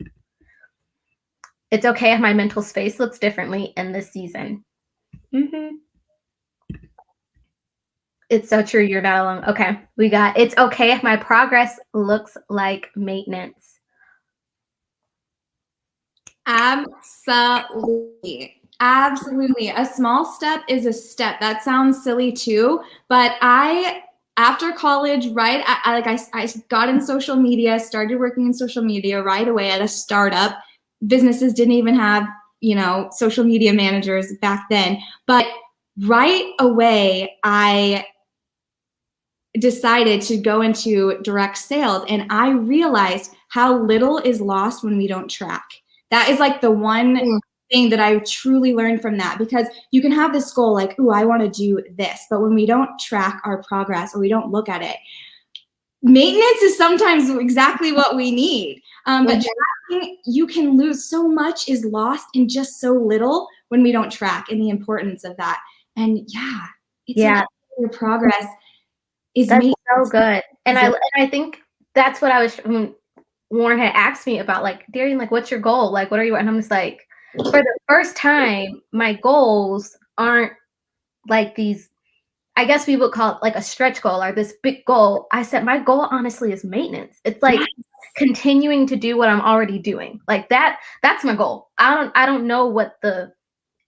It's okay if my mental space looks differently in this season. It's so true. You're not alone. Okay. We got, it's okay if my progress looks like maintenance. Absolutely. A small step is a step. That sounds silly too, but after college, right, I got in social media, started working in social media right away at a startup. Businesses didn't even have, social media managers back then. But right away, I decided to go into direct sales, and I realized how little is lost when we don't track. That is like the one thing that I truly learned from that, because you can have this goal like, ooh, I want to do this. But when we don't track our progress or we don't look at it, maintenance is sometimes exactly what we need. But tracking, you can lose so much is lost in just so little when we don't track, and the importance of that. And it's okay, your progress is that's maintenance. so good. And I think that's what I was when Lauren had asked me about, like, Darian, like, what's your goal? Like, what are you? And I'm just like, for the first time, my goals aren't like these, I guess we would call it like a stretch goal or this big goal. I said my goal honestly is maintenance. It's like continuing to do what I'm already doing. Like that's my goal. I don't know what the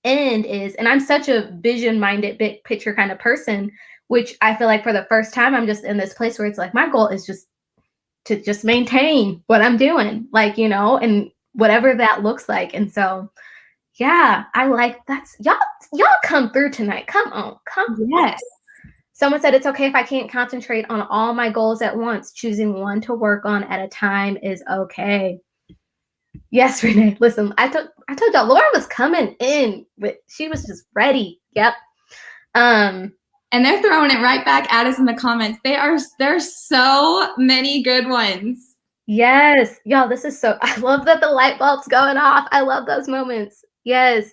end is. And I'm such a vision-minded, big picture kind of person, which I feel like for the first time I'm just in this place where it's like my goal is just to just maintain what I'm doing, like, you know, and whatever that looks like. And so yeah, I like that's y'all come through tonight. Come on. Yes. Someone said it's okay if I can't concentrate on all my goals at once. Choosing one to work on at a time is okay. Yes, Renee. Listen, I told y'all Laura was coming in, but she was just ready. Yep. And they're throwing it right back at us in the comments. There's so many good ones. Yes, y'all. This is so. I love that the light bulb's going off. I love those moments. Yes.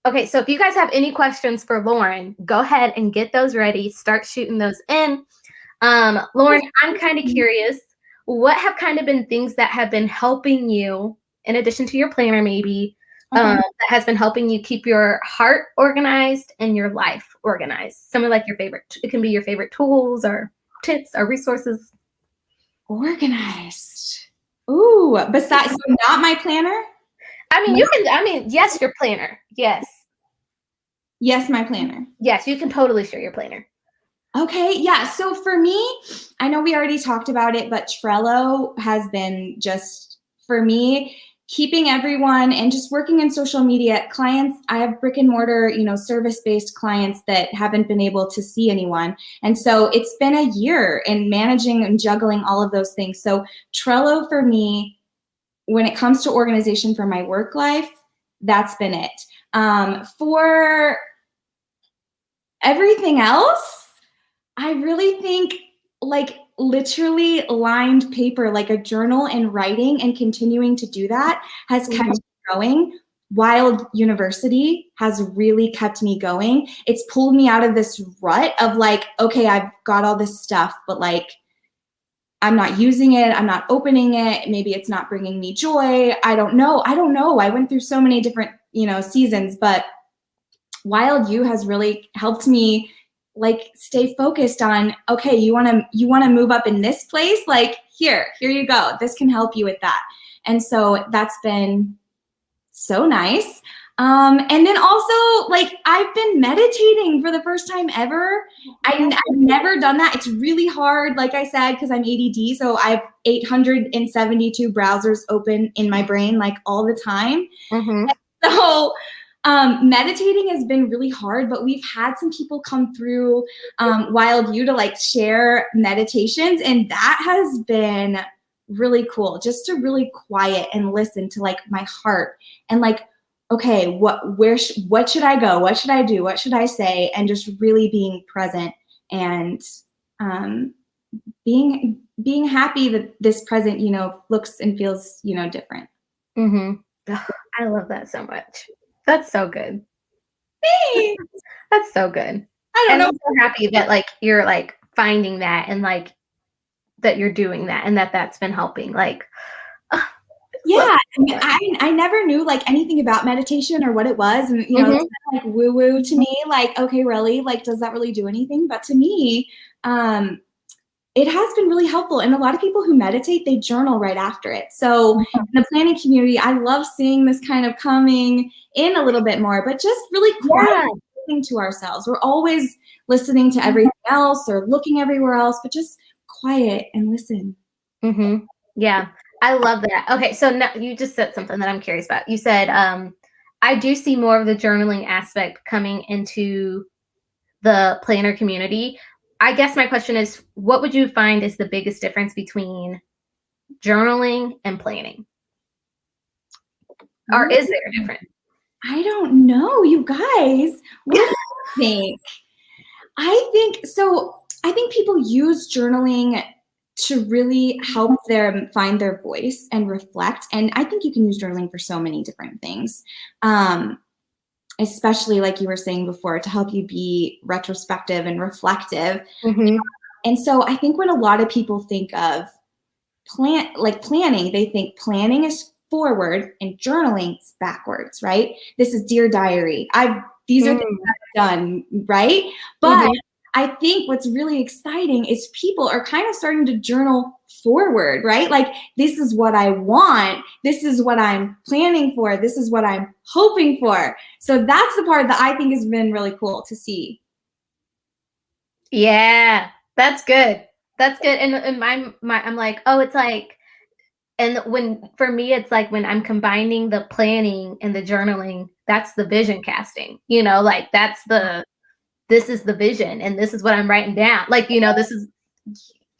Okay, so if you guys have any questions for Lauren, go ahead and get those ready. Start shooting those in. Lauren, I'm kind of curious, what have kind of been things that have been helping you, in addition to your planner maybe, that has been helping you keep your heart organized and your life organized? Some of like your favorite, it can be your favorite tools or tips or resources. Organized. Ooh, besides, so not my planner? Yes, your planner. Yes. Yes, my planner. Yes, you can totally share your planner. Okay, yeah. So for me, I know we already talked about it, but Trello has been just, for me, keeping everyone and just working in social media. Clients, I have brick and mortar, service-based clients that haven't been able to see anyone. And so it's been a year in managing and juggling all of those things. So Trello for me, when it comes to organization for my work life, that's been it. For everything else, I really think like literally lined paper, like a journal and writing and continuing to do that has kept me going. Wild University has really kept me going. It's pulled me out of this rut of like, okay, I've got all this stuff, but like, I'm not using it. I'm not opening it. Maybe it's not bringing me joy. I don't know. I went through so many different, seasons, but Wild U has really helped me like stay focused on, okay, you want to move up in this place? Like here you go. This can help you with that. And so that's been so nice. And then also, like, I've been meditating for the first time ever. I've never done that. It's really hard, like I said, because I'm ADD. So I have 872 browsers open in my brain, like all the time. So meditating has been really hard, but we've had some people come through Wild U to like share meditations, and that has been really cool, just to really quiet and listen to like my heart and like, okay, what should I go? What should I do? What should I say? And just really being present and being happy that this present, looks and feels, different. I love that so much. That's so good. Thanks. That's so good. I'm so happy that like you're like finding that and like that you're doing that and that's been helping. Like, yeah, I never knew like anything about meditation or what it was, and it's kind of like woo woo to me. Like, okay, really, like, does that really do anything? But to me, it has been really helpful. And a lot of people who meditate, they journal right after it. So in the planning community, I love seeing this kind of coming in a little bit more, but just really quietly listening to ourselves. We're always listening to everything else or looking everywhere else, but just quiet and listen. Yeah, I love that. Okay, so now you just said something that I'm curious about. You said, I do see more of the journaling aspect coming into the planner community. I guess my question is, what would you find is the biggest difference between journaling and planning? Or is there a difference? I don't know, you guys. What do you think? I think so. I think people use journaling to really help them find their voice and reflect. And I think you can use journaling for so many different things. Especially like you were saying before, to help you be retrospective and reflective. Mm-hmm. And so I think when a lot of people think of planning, they think planning is forward and journaling is backwards, right? This is Dear Diary. These are things I've done, right? But I think what's really exciting is people are kind of starting to journal forward, right? Like, this is what I want. This is what I'm planning for. This is what I'm hoping for. So that's the part that I think has been really cool to see. Yeah, that's good. That's good. And my I'm like, oh, it's like, and for me, it's like when I'm combining the planning and the journaling, that's the vision casting, like this is the vision and this is what I'm writing down. Like, this is,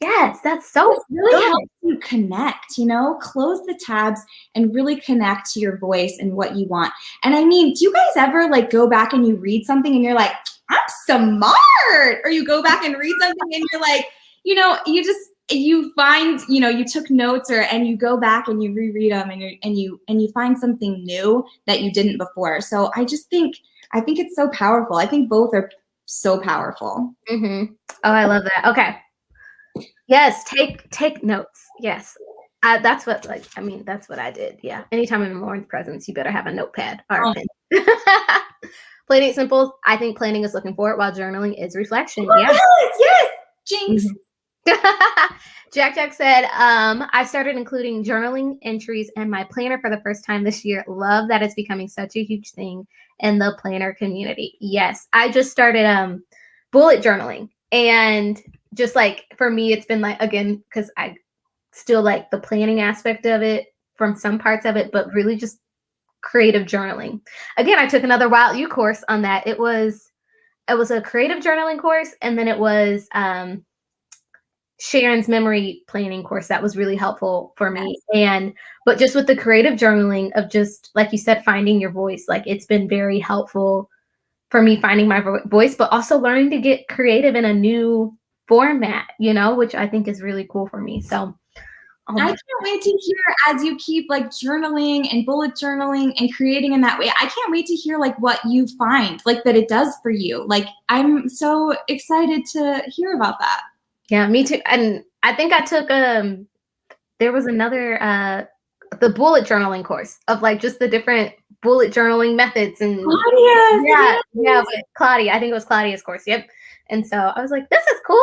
yes, that's so it really good. helps you connect, close the tabs and really connect to your voice and what you want. And I mean, do you guys ever like go back and you read something and you're like, I'm smart, or you go back and read something and you're like, you find, you took notes and you go back and you reread them and you find something new that you didn't before. So I think it's so powerful. I think both are so powerful. Mm-hmm. Oh, I love that. Okay. Yes. Take notes. Yes. That's what I did. Yeah. Anytime I'm in Lauren's presence, you better have a notepad or a pen. Plain and simple. I think planning is looking forward while journaling is reflection. Oh, yeah. Yes. Jinx. Mm-hmm. Jack said, I started including journaling entries in my planner for the first time this year. Love that it's becoming such a huge thing in the planner community. Yes, I just started bullet journaling. And just like, for me, it's been like, again, because I still like the planning aspect of it from some parts of it, but really just creative journaling. Again, I took another Wild You course on that. It was a creative journaling course, and then it was Sharon's memory planning course that was really helpful for me. But just with the creative journaling of just, like you said, finding your voice, like it's been very helpful for me finding my voice, but also learning to get creative in a new format, which I think is really cool for me. So I can't wait to hear, as you keep like journaling and bullet journaling and creating in that way, I can't wait to hear like what you find, like that it does for you. Like, I'm so excited to hear about that. Yeah, me too. And I think I took there was another the bullet journaling course of like just the different bullet journaling methods and Claudia's, but Claudia, I think it was Claudia's course. Yep. And so I was like, this is cool.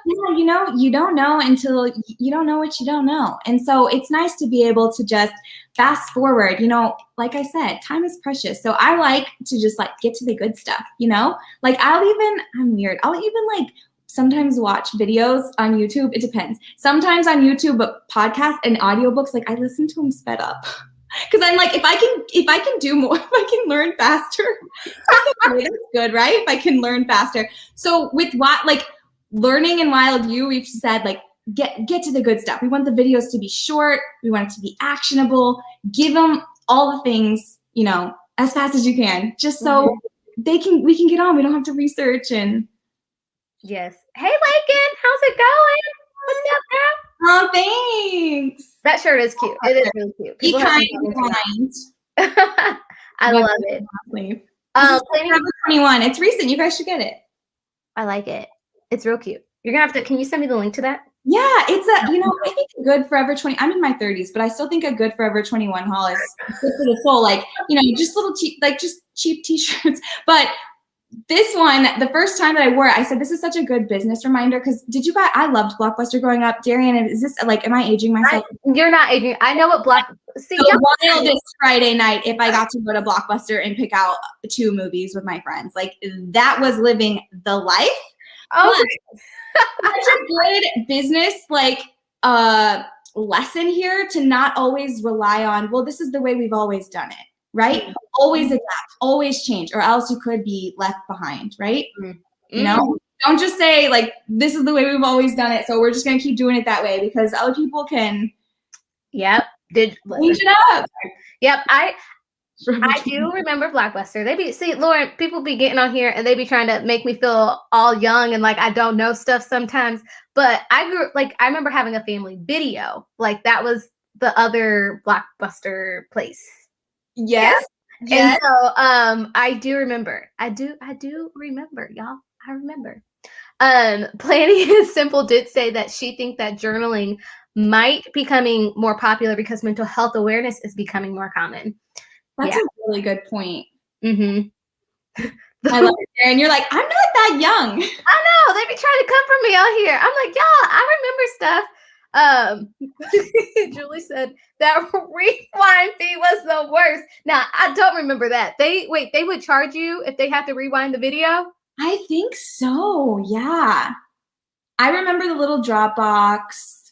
Yeah, you don't know until you don't know what you don't know. And so it's nice to be able to just fast forward, like I said, time is precious. So I like to just like get to the good stuff, like I'm weird. I'll even like sometimes watch videos on YouTube. It depends. Sometimes on YouTube, but podcasts and audiobooks, like I listen to them sped up. Because I'm like, if I can do more, if I can learn faster, that's good, right? If I can learn faster. So with learning in Wild You, we've said like get to the good stuff. We want the videos to be short. We want it to be actionable. Give them all the things, as fast as you can, just so we can get on. We don't have to research and. Yes. Hey, Lakin, how's it going? What's up, girl? Oh, thanks. That shirt is cute. It is really cute. Be kind and kind. I love it. Forever 21. It's recent. You guys should get it. I like it. It's real cute. You're gonna have to. Can you send me the link to that? Yeah, it's I think a good Forever 20. I'm in my 30s, but I still think a good Forever 21 haul is good for the soul. Like, just little just cheap t-shirts. But this one, the first time that I wore it, I said, this is such a good business reminder. Because I loved Blockbuster growing up. Darian, is this like, am I aging myself? You're not aging. I know what the wildest Friday night if I got to go to Blockbuster and pick out 2 movies with my friends. Like, that was living the life. Oh, such a good business lesson here to not always rely on, well, this is the way we've always done it. Right? Mm-hmm. Always adapt, always change, or else you could be left behind, right? Mm-hmm. Don't just say like, this is the way we've always done it, so we're just gonna keep doing it that way, because other people can change it up. Yep. I do remember Blockbuster. Lauren, people be getting on here and they be trying to make me feel all young and like I don't know stuff sometimes. But I remember having a family video. Like that was the other Blockbuster place. Yes. Yeah. Yes. And so I do remember. I do remember, y'all. I remember. Planning is Simple did say that she thinks that journaling might becoming more popular because mental health awareness is becoming more common. That's a really good point. Mm-hmm. I love it. And you're like, I'm not that young. I know. They be trying to come for me out here. I'm like, y'all, I remember stuff. Julie said that rewind fee was the worst. Now, I don't remember that. They would charge you if they have to rewind the video? I think so, yeah. I remember the little Dropbox.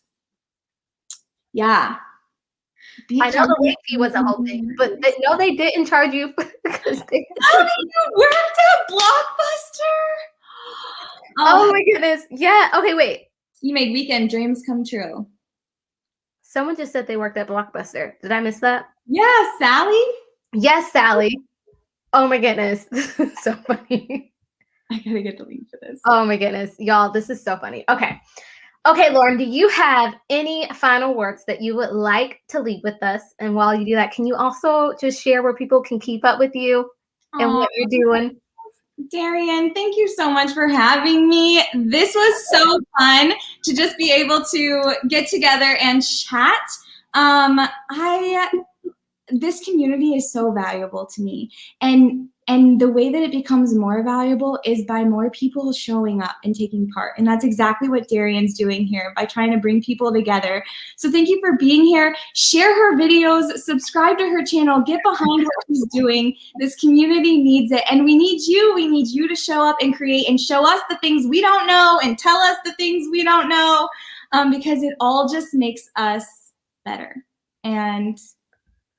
Yeah. I know the late fee was a whole thing, but they didn't charge you because they. Oh, you worked at Blockbuster? Oh my goodness! Yeah. Okay, wait. You made weekend dreams come true. Someone just said they worked at Blockbuster. Did I miss that? Yeah, Sally. Yes, Sally. Oh my goodness, this is so funny. I gotta get the link for this. Oh my goodness, y'all, this is so funny. Okay, Lauren, do you have any final words that you would like to leave with us? And while you do that, can you also just share where people can keep up with you and what you're doing? Darian, thank you so much for having me. This was so fun to just be able to get together and chat. This community is so valuable to me, and the way that it becomes more valuable is by more people showing up and taking part. And that's exactly what Darian's doing here by trying to bring people together. So thank you for being here. Share her videos, subscribe to her channel, get behind what she's doing. This community needs it, and we need you. We need you to show up and create and show us the things we don't know and tell us the things we don't know, because it all just makes us better. And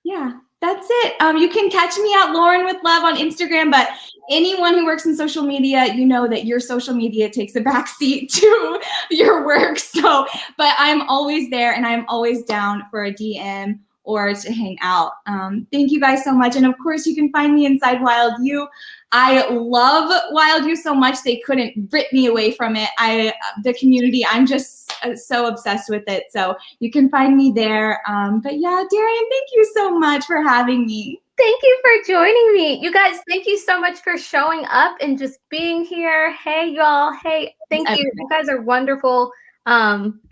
yeah, that's it. You can catch me at Lauren with Love on Instagram, but anyone who works in social media, you know that your social media takes a backseat to your work. So, but I'm always there and I'm always down for a DM or to hang out. Thank you guys so much. And of course, you can find me inside Wild You. I love Wild You so much they couldn't rip me away from it. The community, I'm just so obsessed with it. So you can find me there. But yeah, Darian, thank you so much for having me. Thank you for joining me. You guys, thank you so much for showing up and just being here. Hey, y'all. Hey, thank you. You guys are wonderful.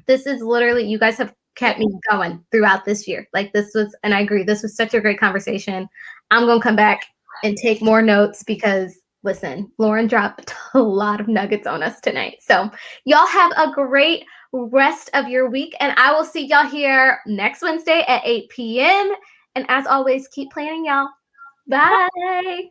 This is literally, you guys have kept me going throughout this year. Like this was, and I agree, this was such a great conversation. I'm going to come back and take more notes because listen, Lauren dropped a lot of nuggets on us tonight. So y'all have a great rest of your week, and I will see y'all here next Wednesday at 8 p.m. And as always, keep planning, y'all. Bye.